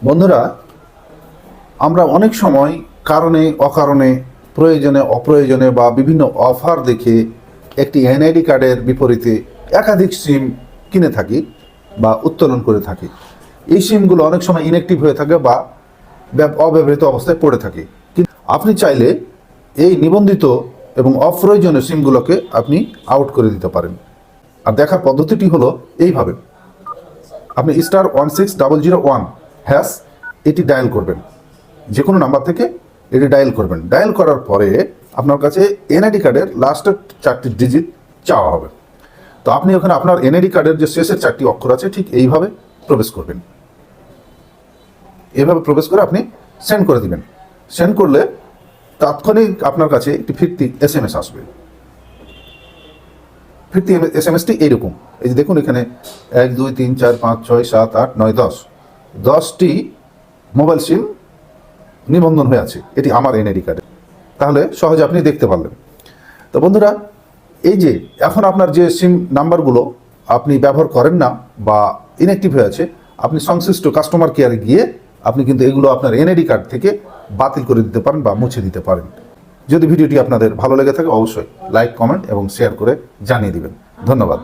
বন্ধুরা, আমরা অনেক সময় কারণে অকারণে, প্রয়োজনে অপ্রয়োজনে বা বিভিন্ন অফার দেখে একটি এনআইডি কার্ডের বিপরীতে একাধিক সিম কিনে থাকি বা উত্তোলন করে থাকি। এই সিমগুলো অনেক সময় ইনঅ্যাক্টিভ হয়ে থাকে বা অব্যবহৃত অবস্থায় পড়ে থাকে। কিন্তু আপনি চাইলে এই নিবন্ধিত এবং অপ্রয়োজনীয় সিমগুলোকে আপনি আউট করে দিতে পারেন। আর দেখার পদ্ধতিটি হলো এইভাবে: আপনি *16001# এটি ডায়াল করবেন, যে কোনো নাম্বার থেকে এটি ডায়াল করবেন। ডায়াল করার পরে আপনার কাছে এনআইডি কার্ডের লাস্টের 4টি ডিজিট চাওয়া হবে। তো আপনি ওখানে আপনার এনআইডি কার্ডের যে শেষের 4টি অক্ষর আছে ঠিক এইভাবে প্রবেশ করবেন। এইভাবে প্রবেশ করে আপনি সেন্ড করে দিবেন। সেন্ড করলে তাৎক্ষণিক আপনার কাছে একটি ফিরতি SMS আসবে। ফিরতি SMS টি এইরকম, এই যে দেখুন এখানে 1 2 3 4 5 6 7 8 9 10টি মোবাইল সিম নিবন্ধন হয়ে আছে। এটি আমার এনআইডি কার্ডে। তাহলে সহজে আপনি দেখতে পারলেন। তো বন্ধুরা, এই যে এখন আপনার যে সিম নাম্বারগুলো আপনি ব্যবহার করেন না বা ইনঅ্যাক্টিভ হয়ে আছে, আপনি সংশ্লিষ্ট কাস্টমার কেয়ারে গিয়ে আপনি কিন্তু এগুলো আপনার এনআইডি কার্ড থেকে বাতিল করে দিতে পারেন বা মুছে দিতে পারেন। যদি ভিডিওটি আপনাদের ভালো লেগে থাকে অবশ্যই লাইক, কমেন্ট এবং শেয়ার করে জানিয়ে দিবেন। ধন্যবাদ।